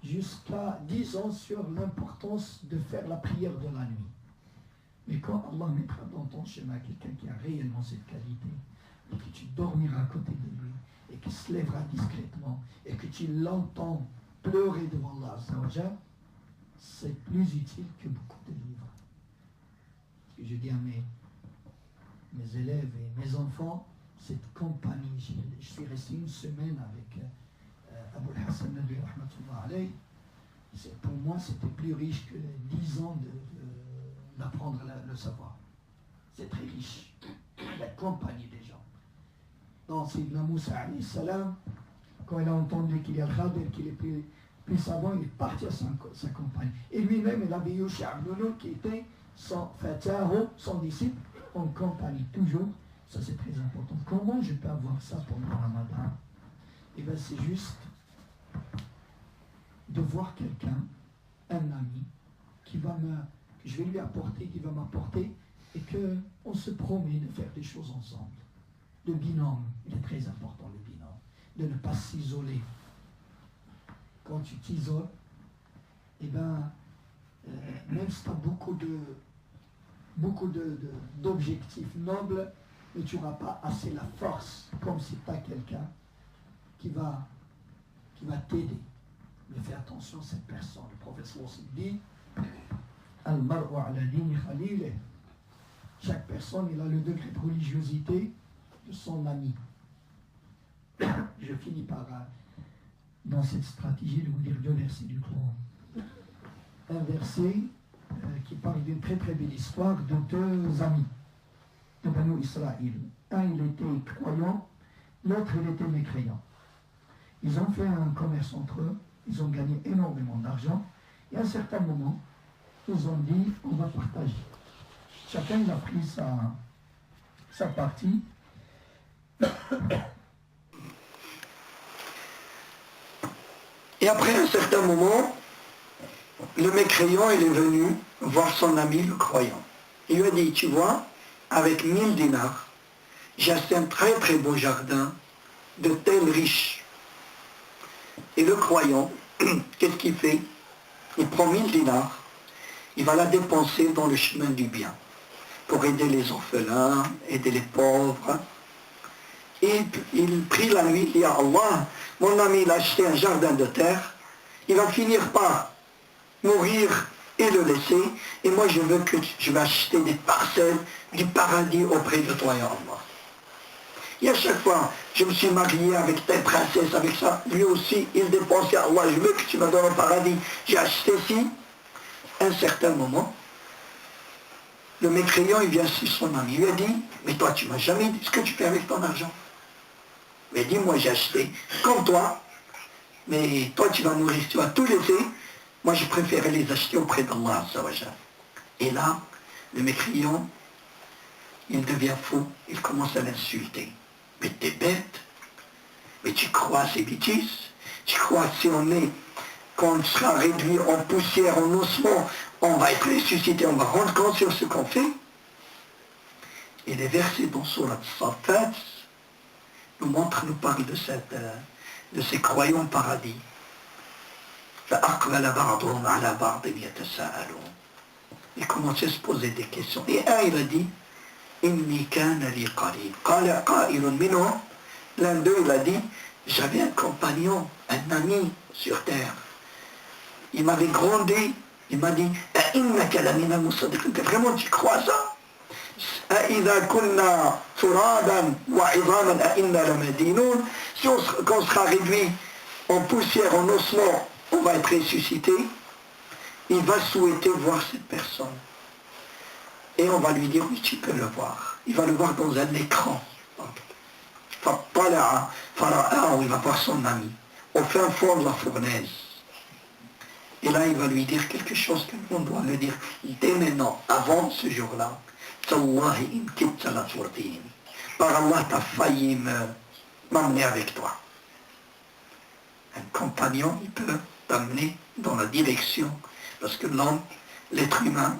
D: 10 ans sur l'importance de faire la prière de la nuit. Mais quand Allah mettra dans ton chemin quelqu'un qui a réellement cette qualité, et que tu dormiras à côté de lui, et qui se lèvera discrètement et que tu l'entends pleurer devant Allah Azzawajal, c'est plus utile que beaucoup de livres. Ce que je dis à mes élèves et mes enfants, cette compagnie, je suis resté une semaine avec Abou Hassan Nadwi rahmatullah alayh. Pour moi, c'était plus riche que 10 ans d'apprendre le savoir. C'est très riche, la compagnie des gens. Donc, Sayyidina Moussa alayhi salam, quand il a entendu qu'il y a le Khadir, qu'il est plus savant, il est parti à sa compagnie. Et lui-même, il avait Yusha ibn Nun qui était son fataho, son disciple, en compagnie, toujours. Ça, c'est très important. Comment je peux avoir ça pendant le Ramadan? Eh bien, c'est juste de voir quelqu'un, un ami, que je vais lui apporter, qui va m'apporter, et qu'on se promet de faire des choses ensemble. Le binôme, il est très important, le binôme. De ne pas s'isoler. Quand tu t'isoles, eh bien, même si tu as beaucoup d'objectifs nobles, mais tu n'auras pas assez la force, comme si tu as quelqu'un qui va t'aider. Mais fais attention à cette personne. Le professeur aussi dit Al-mar'u ala dini khalilih. Chaque personne, il a le degré de religiosité de son ami. Je finis par, dans cette stratégie, de vous dire deux versets du Coran. Un verset qui parle d'une très très belle histoire de deux amis de Banu Israël. Un, il était croyant, l'autre, il était mécréant. Ils ont fait un commerce entre eux, ils ont gagné énormément d'argent, et à un certain moment, ils ont dit, on va partager. Chacun il a pris sa partie.
C: Et après un certain moment, le mécréant il est venu voir son ami le croyant. Il lui a dit, tu vois, avec 1000 dinars, j'ai acheté un très très beau jardin de tel riche. Et le croyant, qu'est-ce qu'il fait? Il prend 1000 dinars, il va la dépenser dans le chemin du bien, pour aider les orphelins, aider les pauvres. Et il prie la nuit, il dit à Allah, mon ami il a acheté un jardin de terre, il va finir par mourir et le laisser, et moi je vais acheter des parcelles du paradis auprès de toi, ya Allah. Et à chaque fois, je me suis marié avec telle princesse, avec ça, lui aussi, il dépensait, Allah, je veux que tu me donnes au paradis, j'ai acheté ci. À un certain moment, le mécréant, il vient sur son ami, il lui a dit, mais toi tu m'as jamais dit ce que tu fais avec ton argent. Mais dis, moi j'ai acheté comme toi, mais toi tu vas mourir, tu vas tout laisser, moi je préférais les acheter auprès d'Allah. Et là, le mécréant, il devient fou, il commence à l'insulter. Mais t'es bête, mais tu crois à ces bêtises, tu crois que si quand on sera réduit en poussière, en ossement, on va être ressuscité, on va rendre compte sur ce qu'on fait. Et les versets dans Surat Safat nous parlent de ces croyants au paradis. Ils commençaient à se poser des questions. Et un, il a dit, Inni kana li qarin. Qala qa'ilun minhum. L'un d'eux, il a dit, j'avais un compagnon, un ami sur terre. Il m'avait grondé, il m'a dit, A'innaka lamina musaddiqin. Vraiment, tu crois ça? A'idha kunna turaban wa 'idhaman a'inna lamadinun. Quand on sera réduit en poussière, en ossement, on va être ressuscité. Il va souhaiter voir cette personne. Et on va lui dire, oui, tu peux le voir. Il va le voir dans un écran. Il va voir son ami, au fin fond de la fournaise. Et là, il va lui dire quelque chose que l'on doit le dire dès maintenant, avant ce jour-là. Par Allah, tu as failli m'emmener avec toi. Un compagnon, il peut t'amener dans la direction, parce que l'homme, l'être humain,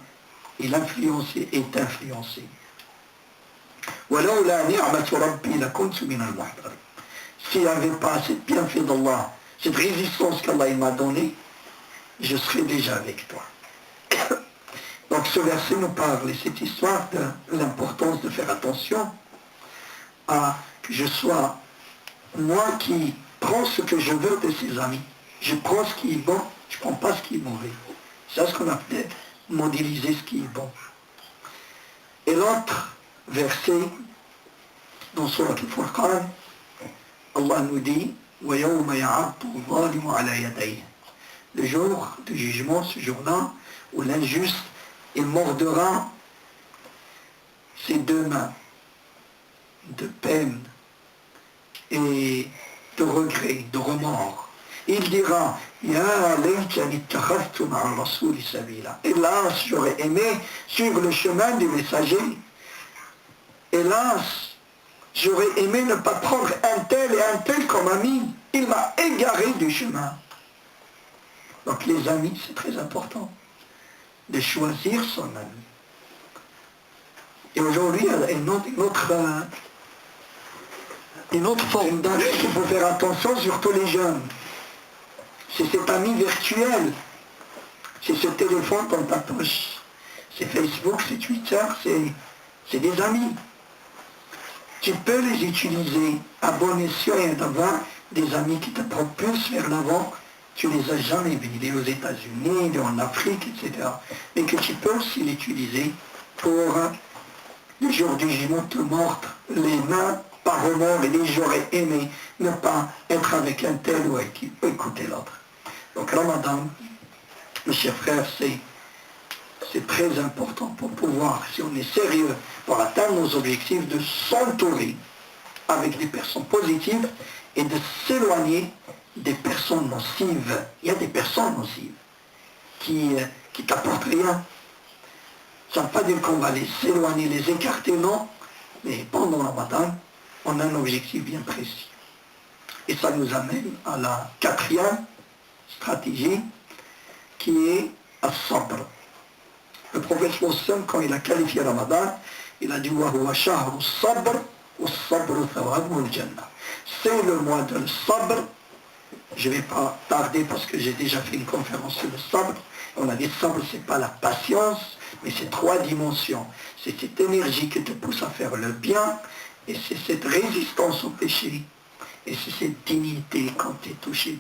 C: il est influencé. S'il n'y avait pas cette bienfait d'Allah, cette résistance qu'Allah m'a donnée, je serais déjà avec toi. Donc ce verset nous parle, et cette histoire de l'importance de faire attention à que je sois moi qui prends ce que je veux de ses amis, je prends ce qui est bon, je ne prends pas ce qui est mauvais. C'est ce qu'on appelle modéliser ce qui est bon. Et l'autre verset, dans Surat al-Furqan, Allah nous dit وَيَوْمَ يَعَضُّ الظَّالِمُ عَلَى يَدَيْهِ. Le jour du jugement, ce jour-là, où l'injuste, il mordera ses deux mains de peine et de regret, de remords. Il dira Ya laytani ittakhadhtu ma'a ar-rasuli sabila. Hélas, j'aurais aimé suivre le chemin du messager. Hélas, j'aurais aimé ne pas prendre un tel et un tel comme ami. Il m'a égaré du chemin. Donc les amis, c'est très important de choisir son ami. Et aujourd'hui, il y a une autre forme d'ami qu'il faut faire attention, surtout les jeunes. C'est cet ami virtuel. C'est ce téléphone dans ta poche. C'est Facebook, c'est Twitter, c'est des amis. Tu peux les utiliser à bon escient et d'avoir des amis qui te propulsent vers l'avant. Tu ne les as jamais vus, il est aux États-Unis, il est en Afrique, etc. Mais que tu peux aussi l'utiliser pour le jour du jugement te mordre les mains par remords et dire j'aurais aimé ne pas être avec un tel ou écouter l'autre. Donc Ramadan, mes chers frères, c'est très important pour pouvoir, si on est sérieux pour atteindre nos objectifs, de s'entourer avec des personnes positives et de s'éloigner des personnes nocives. Il y a des personnes nocives qui t'apportent rien. Ça ne veut pas dire qu'on va les s'éloigner, les écarter, non. Mais pendant le Ramadan, on a un objectif bien précis. Et ça nous amène à la quatrième stratégie qui est as-sabr. Le prophète Mohammed, quand il a qualifié Ramadan, il a dit wa huwa shahru sabr wa sabru thawabu al-jannah. C'est le mois de sabr. Je ne vais pas tarder parce que j'ai déjà fait une conférence sur le sabre. On a dit le sabre, ce n'est pas la patience, mais c'est trois dimensions. C'est cette énergie qui te pousse à faire le bien, et c'est cette résistance au péché, et c'est cette dignité quand tu es touché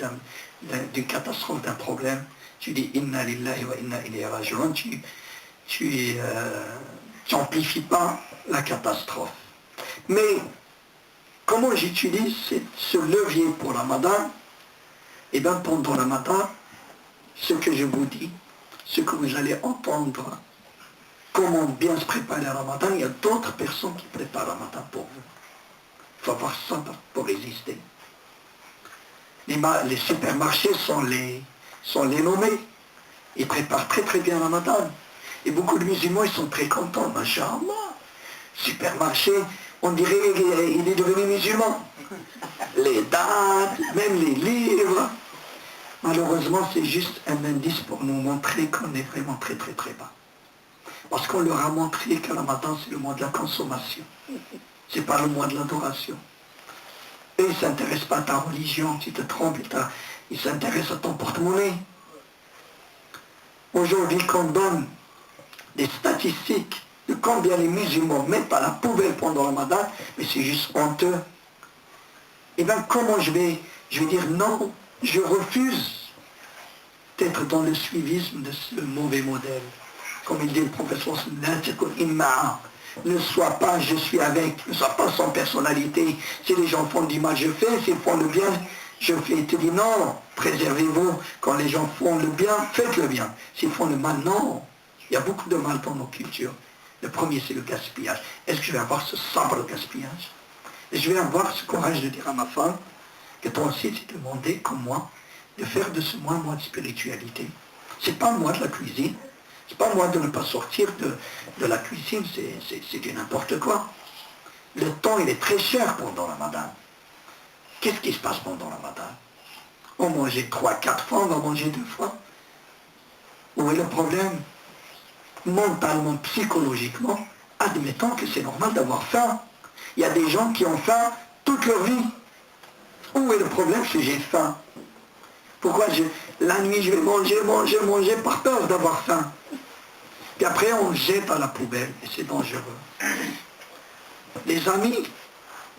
C: d'une catastrophe, d'un problème. Tu dis Inna lillahi wa inna ilayhi raji'un, tu n'amplifies pas la catastrophe. Mais comment j'utilise ce levier pour le Ramadan? Et bien pendant le Ramadan, ce que je vous dis, ce que vous allez entendre, comment bien se préparer le Ramadan, il y a d'autres personnes qui préparent le Ramadan pour vous. Il faut avoir ça pour résister. Les supermarchés sont les nommés. Ils préparent très très bien le Ramadan. Et beaucoup de musulmans, ils sont très contents. Masha'Allah. Supermarché, on dirait qu'il est devenu musulman. Les dates, même les livres. Malheureusement, c'est juste un indice pour nous montrer qu'on est vraiment très très très bas. Parce qu'on leur a montré que le Ramadan, c'est le mois de la consommation. C'est pas le mois de l'adoration. Et ils ne s'intéressent pas à ta religion, tu te trompes, ils s'intéressent à ton porte-monnaie. Aujourd'hui, qu'on donne des statistiques de combien les musulmans mettent à la poubelle pendant le Ramadan, mais c'est juste honteux. Et bien comment je vais dire non, je refuse d'être dans le suivisme de ce mauvais modèle. Comme il dit le professeur, ne sois pas je suis avec, ne sois pas sans personnalité. Si les gens font du mal, je fais, s'ils font le bien, je fais. Il te dit non, préservez-vous, quand les gens font le bien, faites le bien. S'ils font le mal, non. Il y a beaucoup de mal dans nos cultures. Le premier, c'est le gaspillage. Est-ce que je vais avoir ce sabre gaspillage? Et je vais avoir ce courage de dire à ma femme que toi aussi tu t'es demandé, comme moi, de faire de ce mois un mois de spiritualité. C'est pas moi de la cuisine, c'est pas moi de ne pas sortir de la cuisine, c'est du n'importe quoi. Le temps, il est très cher pendant le Ramadan. Qu'est-ce qui se passe pendant le Ramadan? On mangeait 3-4 fois, on va manger 2 fois. Où est le problème? Mentalement, psychologiquement, admettons que c'est normal d'avoir faim. Il y a des gens qui ont faim toute leur vie. Où est le problème si j'ai faim? Pourquoi la nuit je vais manger par peur d'avoir faim? Puis après on jette à la poubelle et c'est dangereux. Les amis,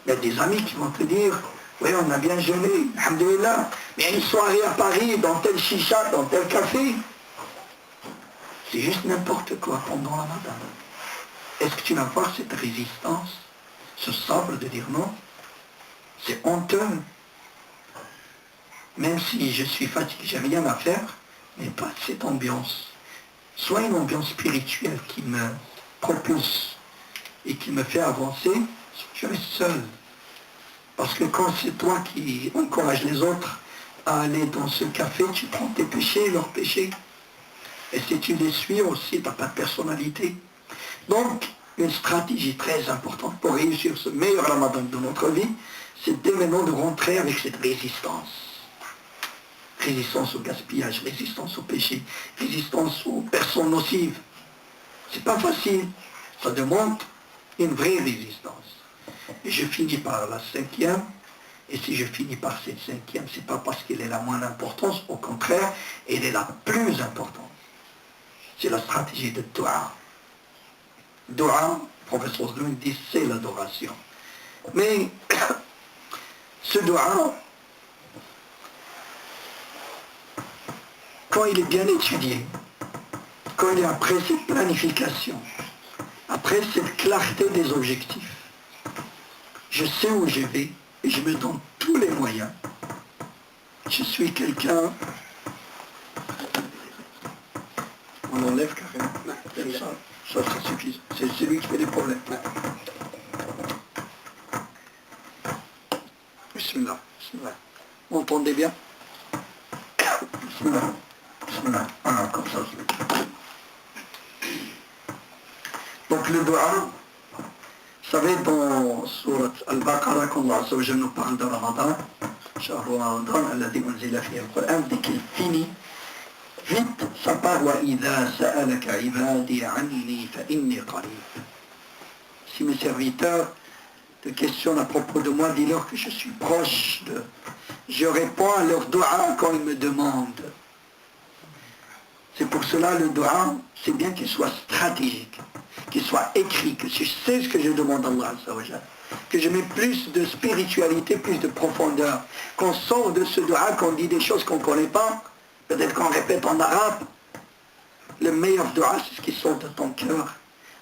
C: il y a des amis qui vont te dire Oui, on a bien jeûné, alhamdoulilah. Mais il y a une soirée à Paris, dans tel chicha, dans tel café. C'est juste n'importe quoi pendant la Ramadan. Est-ce que tu vas voir cette résistance, ce sabre de dire non? C'est honteux. Même si je suis fatigué, j'ai rien à faire, mais pas cette ambiance. Soit une ambiance spirituelle qui me propulse et qui me fait avancer, je reste seul. Parce que quand c'est toi qui encourage les autres à aller dans ce café, tu prends tes péchés, leurs péchés. Et si tu les suis aussi, tu n'as pas de personnalité. Donc, une stratégie très importante pour réussir ce meilleur ramadan de notre vie, c'est dès maintenant de rentrer avec cette résistance. Résistance au gaspillage, résistance au péché, résistance aux personnes nocives. C'est pas facile. Ça demande une vraie résistance. Et je finis par la 5e. Et si je finis par cette 5e, c'est pas parce qu'elle est la moins importante, au contraire, elle est la plus importante. C'est la stratégie de dua. Dua, le professeur Zloun dit, c'est l'adoration. Mais ce dua, quand il est bien étudié, quand il est après cette planification, après cette clarté des objectifs, je sais où je vais et je me donne tous les moyens. Je suis quelqu'un... On enlève carrément. Ça suffit. C'est lui qui fait des problèmes. Bismillah. Bismillah. Vous entendez bien? Bismillah. Bismillah. Ah, comme ça. Donc le dua, vous savez, dans Surat Al-Baqarah, quand Allah nous parle de Ramadan, Shahru Ramadan, alladhi unzila fihi al-Qur'an, dès qu'il finit, vite, ça part wa idha sa'alaka ibadi anni fa inni qarib. Si mes serviteurs te questionnent à propos de moi, dis-leur que je suis proche d'eux. Je réponds à leur dua quand ils me demandent. C'est pour cela le dua, c'est bien qu'il soit stratégique, qu'il soit écrit, que je sais ce que je demande à Allah, que je mets plus de spiritualité, plus de profondeur, qu'on sort de ce dua, qu'on dit des choses qu'on ne connaît pas, peut-être qu'on répète en arabe. Le meilleur dua, c'est ce qui sort de ton cœur,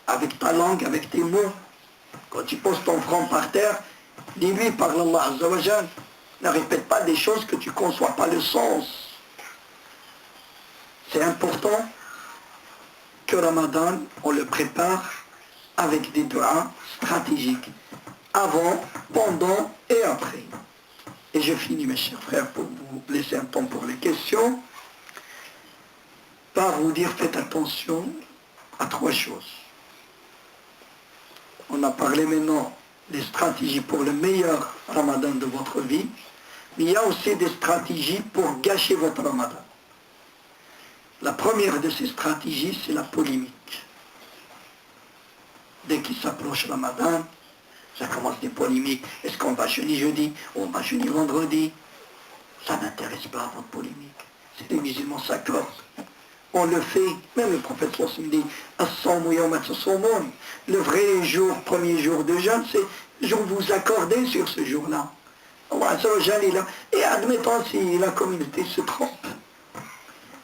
C: avec ta langue, avec tes mots. Quand tu poses ton front par terre, dis-lui, parle Allah Azza wa Jal. Ne répète pas des choses que tu ne conçois pas le sens. C'est important que Ramadan, on le prépare avec des duas stratégiques, avant, pendant et après. Et je finis, mes chers frères, pour vous laisser un temps pour les questions, par vous dire, faites attention à 3 choses. On a parlé maintenant des stratégies pour le meilleur Ramadan de votre vie, mais il y a aussi des stratégies pour gâcher votre Ramadan. La première de ces stratégies, c'est la polémique. Dès qu'il s'approche Ramadan, ça commence des polémiques. Est-ce qu'on va jeûner jeudi ou on va jeûner vendredi? Ça n'intéresse pas votre polémique. C'est les musulmans s'accordent. On le fait, même le prophète sallallahu dit, le vrai jour, premier jour de jeûne, c'est le jour où vous accordez sur ce jour-là. Allah est là. Et admettons si la communauté se trompe.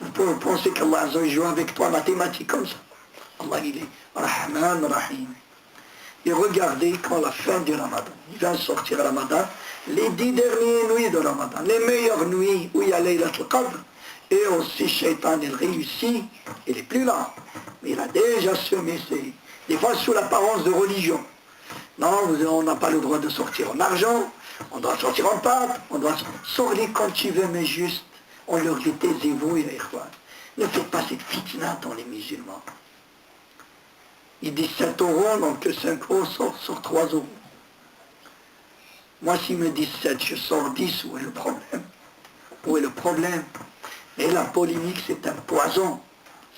C: Vous pouvez penser qu'Allah joue avec toi mathématiques comme ça. Allah il est Rahman Rahim. Et regardez quand la fin du Ramadan, il vient sortir Ramadan, les 10 dernières nuits de Ramadan, les meilleures nuits où il y a Laylatul Qadr, et aussi Shaitan il réussit, il n'est plus là, mais il a déjà semé, des fois sous l'apparence de religion. Non, on n'a pas le droit de sortir en argent, on doit sortir en pâte, on doit sortir quand tu veux, mais juste, on leur dit taisez-vous, ya ikhwan. Ne faites pas cette fitna dans les musulmans. Il dit 7 €, donc 5 € sort 3 €. Moi, s'il me dit 7, je sors 10, où est le problème? Où est le problème? Et la polémique, c'est un poison.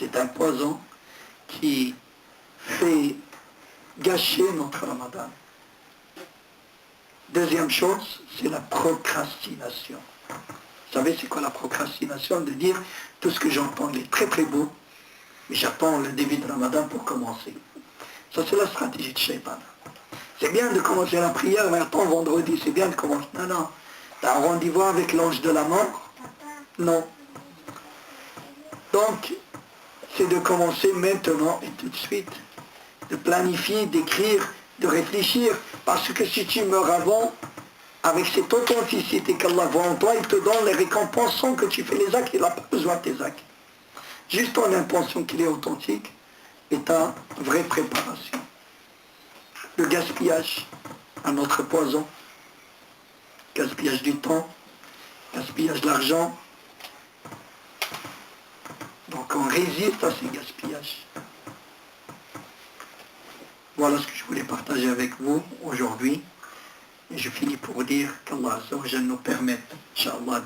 C: C'est un poison qui fait gâcher notre Ramadan. Deuxième chose, c'est la procrastination. Vous savez, c'est quoi la procrastination? De dire, tout ce que j'entends est très très beau, mais j'attends le début de Ramadan pour commencer. Ça, c'est la stratégie de Shaitan. C'est bien de commencer la prière, mais attends vendredi, c'est bien de commencer. Non, non. Tu as un rendez-vous avec l'ange de la mort? Non. Donc, c'est de commencer maintenant et tout de suite, de planifier, d'écrire, de réfléchir, parce que si tu meurs avant, avec cette authenticité qu'Allah voit en toi, il te donne les récompenses sans que tu fais les actes, il n'a pas besoin de tes actes. Juste ton intention qu'il est authentique et ta vraie préparation. Le gaspillage, un autre poison. Gaspillage du temps, gaspillage de l'argent. Donc on résiste à ces gaspillages. Voilà ce que je voulais partager avec vous aujourd'hui. Et je finis pour dire qu'Allah Azza wa Jal nous permette, Inch'Allah,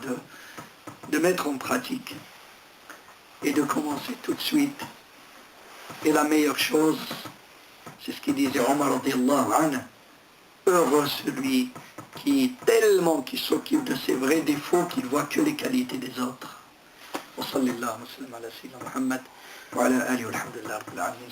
C: de mettre en pratique et de commencer tout de suite. Et la meilleure chose, c'est ce qu'il disait Omar radiyallahu anhu, heureux celui qui s'occupe de ses vrais défauts, qu'il voit que les qualités des autres. Wa sallallahu wa sallam ala sayyidina Muhammad wa ala alihi wa alhamdulillah rabbil alamin.